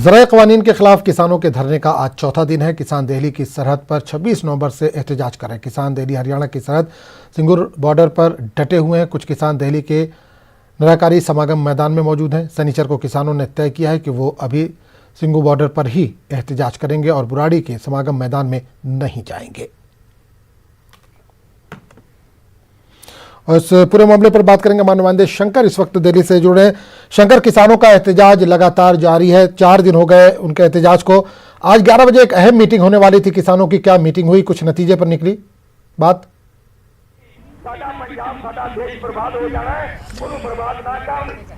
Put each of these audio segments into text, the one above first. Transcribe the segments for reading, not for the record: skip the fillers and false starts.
ज़राए क़वानीन के खिलाफ किसानों के धरने का आज चौथा दिन है। किसान दिल्ली की सरहद पर 26 नवंबर से एहतजाज कर रहे हैं। किसान दिल्ली हरियाणा की सरहद सिंगूर बॉर्डर पर डटे हुए हैं। कुछ किसान दिल्ली के निराकारी समागम मैदान में मौजूद हैं। शनिचर को किसानों ने तय किया है कि वो अभी सिंगूर बॉर्डर पर ही एहतजाज करेंगे और बुराड़ी के समागम मैदान में नहीं जाएंगे। और इस पूरे मामले पर बात करेंगे माननीय शंकर इस वक्त दिल्ली से जुड़े हैं। शंकर, किसानों का एहतजाज लगातार जारी है, 4 दिन हो गए उनके एहतजाज को। आज 11 बजे एक अहम मीटिंग होने वाली थी किसानों की, क्या मीटिंग हुई, कुछ नतीजे पर निकली बात?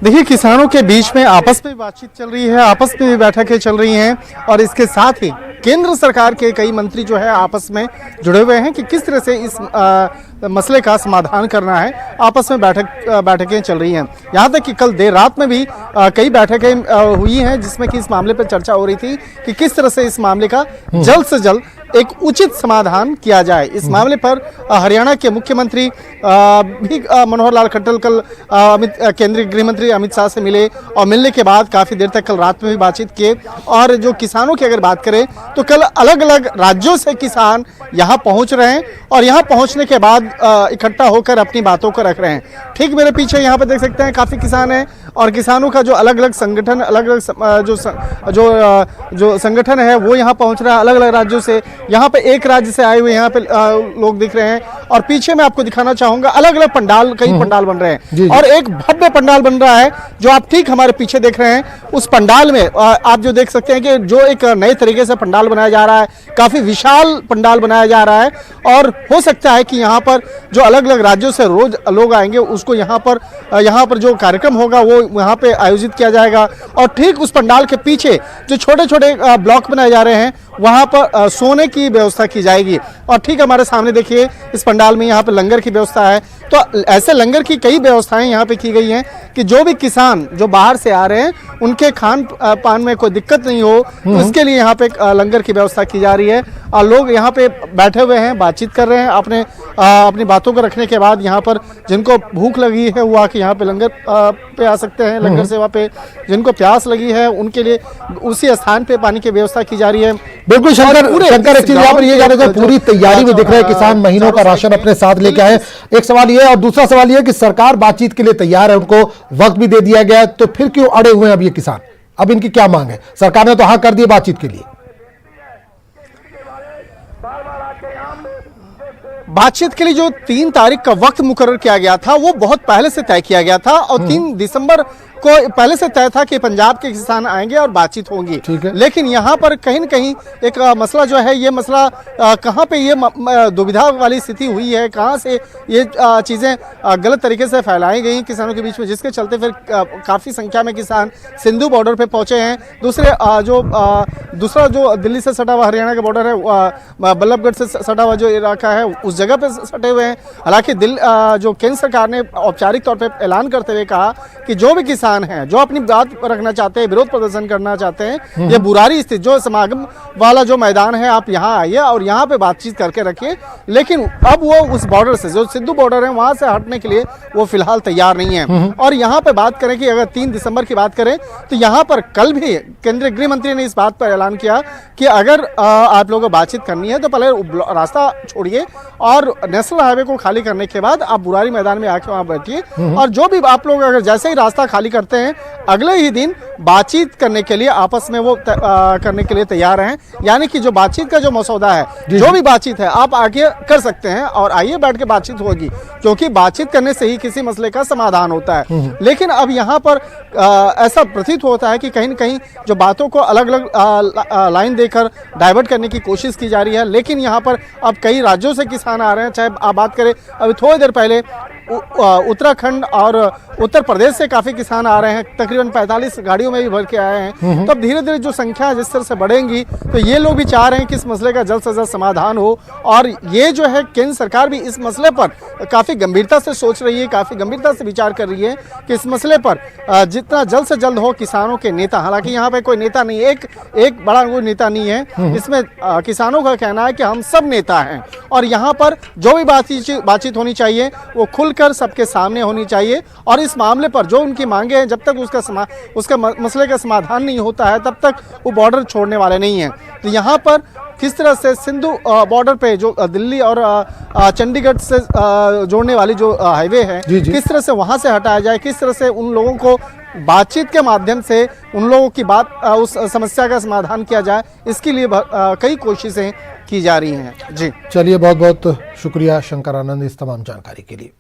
देखिए, किसानों के बीच में आपस में बातचीत चल रही है, आपस में बैठकें चल रही हैं और इसके साथ ही केंद्र सरकार के कई मंत्री जो है आपस में जुड़े हुए हैं कि किस तरह से इस मसले का समाधान करना है। आपस में बैठकें चल रही हैं। यहाँ तक कि कल देर रात में भी कई बैठकें हुई हैं जिसमें कि इस मामले पर चर्चा हो रही थी कि किस तरह से इस मामले का जल्द से जल्द एक उचित समाधान किया जाए। इस मामले पर हरियाणा के मुख्यमंत्री भी मनोहर लाल खट्टर कल केंद्रीय गृह मंत्री अमित शाह से मिले और मिलने के बाद काफ़ी देर तक कल रात में भी बातचीत किए। और जो किसानों की अगर बात करें तो कल अलग अलग राज्यों से किसान यहाँ पहुँच रहे हैं और यहाँ पहुँचने के बाद इकट्ठा होकर अपनी बातों को रख रहे हैं। ठीक मेरे पीछे यहाँ पर देख सकते हैं काफ़ी किसान हैं और किसानों का जो अलग अलग संगठन, अलग अलग जो संगठन है वो यहाँ पहुँच रहा है अलग अलग राज्यों से। यहाँ पे एक राज्य से आए हुए यहाँ पे लोग दिख रहे हैं और पीछे मैं आपको दिखाना चाहूंगा अलग अलग पंडाल, कई पंडाल बन रहे हैं और एक भव्य पंडाल बन रहा है जो आप ठीक हमारे पीछे देख रहे हैं। उस पंडाल में आप जो देख सकते हैं कि जो एक नए तरीके से पंडाल बनाया जा रहा है, काफी विशाल पंडाल बनाया जा रहा है और हो सकता है कि यहाँ पर जो अलग अलग राज्यों से रोज लोग आएंगे उसको यहाँ पर जो कार्यक्रम होगा वो यहाँ पे आयोजित किया जाएगा। और ठीक उस पंडाल के पीछे जो छोटे छोटे ब्लॉक बनाए जा रहे हैं वहाँ पर सोने की व्यवस्था की जाएगी। और ठीक हमारे सामने देखिए इस पंडाल में यहाँ पे लंगर की व्यवस्था है। तो ऐसे लंगर की कई व्यवस्थाएं यहाँ पे की गई हैं कि जो भी किसान जो बाहर से आ रहे हैं उनके खान पान में कोई दिक्कत नहीं हो, तो इसके लिए यहाँ पे लंगर की व्यवस्था की जा रही है। और लोग यहाँ पे बैठे हुए हैं, बातचीत कर रहे हैं। अपनी बातों को रखने के बाद यहाँ पर जिनको भूख लगी है वो आके यहाँ पे लंगर पे आ सकते हैं, लंगर सेवा पे। जिनको प्यास लगी है उनके लिए उसी स्थान पे पानी की व्यवस्था की जा रही है। बिल्कुल शंकर, एक चीज यहाँ पर ये जाने को पूरी तैयारी में दिख रहा है, किसान महीनों का राशन अपने साथ लेके आए। एक सवाल ये और दूसरा सवाल ये कि सरकार बातचीत के लिए तैयार है, उनको वक्त भी दे दिया गया है, तो फिर क्यों अड़े हुए हैं अब ये किसान? अब इनकी क्या मांग है? सरकार ने तो हाँ कर दी बातचीत के लिए। बातचीत के लिए जो 3 तारीख का वक्त मुकर्रर किया गया था वो बहुत पहले से तय किया गया था और 3 दिसंबर को पहले से तय था कि पंजाब के किसान आएंगे और बातचीत होगी। लेकिन यहाँ पर कहीं न कहीं एक मसला जो है, ये मसला कहाँ पे ये दुविधा वाली स्थिति हुई है, कहाँ से ये चीज़ें गलत तरीके से फैलाई गई किसानों के बीच में, जिसके चलते फिर काफ़ी संख्या में किसान सिंधु बॉर्डर पे पहुँचे हैं। दूसरा जो दिल्ली से सटा हुआ हरियाणा का बॉर्डर है, बल्लभगढ़ से सटा हुआ जो इलाका है उस जगह पे सटे हुए हैं। हालांकि जो केंद्र सरकार ने औपचारिक तौर पर ऐलान करते हुए कहा कि जो भी किसान हैं जो अपनी बात रखना चाहते हैं, विरोध प्रदर्शन करना चाहते हैं, ये बुराड़ी स्थित जो समागम वाला जो मैदान है आप यहाँ आइए और यहाँ पे बातचीत करके रखिए। लेकिन अब वो उस बॉर्डर से जो सिंधु बॉर्डर है वहां से हटने के लिए वो फिलहाल तैयार नहीं है। और यहाँ पे बात करें कि अगर 3 दिसंबर की बात करें तो यहाँ पर कल भी केंद्रीय गृह मंत्री ने इस बात पर ऐलान किया कि अगर आप लोगों को बातचीत करनी है तो पहले रास्ता छोड़िए और नेशनल हाईवे को खाली करने के बाद आप बुराड़ी मैदान में आके वहां बैठिए और जो भी आप लोग अगर जैसे ही रास्ता खाली करते हैं अगले ही दिन बातचीत करने के लिए आपस में वो करने के लिए तैयार हैं। यानी कि जो बातचीत का जो मसौदा है, जो भी बातचीत है आप आगे कर सकते हैं और आइए बैठ के बातचीत होगी, क्योंकि बातचीत करने से ही किसी मसले का समाधान होता है। लेकिन अब यहाँ पर ऐसा प्रतीत होता है कि कहीं न कहीं जो बातों को अलग अलग लाइन देकर डाइवर्ट करने की कोशिश की जा रही है। लेकिन यहाँ पर अब कई राज्यों से किसान आ रहे हैं, चाहे आप बात करें अभी थोड़ी देर पहले उत्तराखंड और उत्तर प्रदेश से काफ़ी किसान आ रहे हैं, तकरीबन 45 गाड़ियों में भी भर के आए हैं। तो अब धीरे धीरे जो संख्या जिस तरह से बढ़ेंगी तो ये लोग भी चाह रहे हैं कि इस मसले का जल्द से जल्द समाधान हो। और ये जो है केंद्र सरकार भी इस मसले पर काफ़ी गंभीरता से सोच रही है, काफ़ी गंभीरता से विचार कर रही है कि इस मसले पर जितना जल्द से जल्द हो किसानों के नेता, हालांकि यहाँ पे कोई नेता नहीं, एक बड़ा कोई नेता नहीं है, इसमें किसानों का कहना है कि हम सब नेता हैं और यहाँ पर जो भी बातचीत होनी चाहिए वो खुलकर सबके सामने होनी चाहिए और इस मामले पर जो उनकी मांगे हैं, जब तक उसका मसले का समाधान नहीं होता है तब तक वो बॉर्डर छोड़ने वाले नहीं हैं। तो यहाँ पर किस तरह से सिंधु बॉर्डर पे जो दिल्ली और चंडीगढ़ से जोड़ने वाली जो हाईवे है, किस तरह से वहाँ से हटाया जाए, किस तरह से उन लोगों को बातचीत के माध्यम से उन लोगों की उस समस्या का समाधान किया जाए, इसके लिए कई कोशिशें की जा रही हैं। जी चलिए, बहुत बहुत शुक्रिया शंकर आनंद इस तमाम जानकारी के लिए।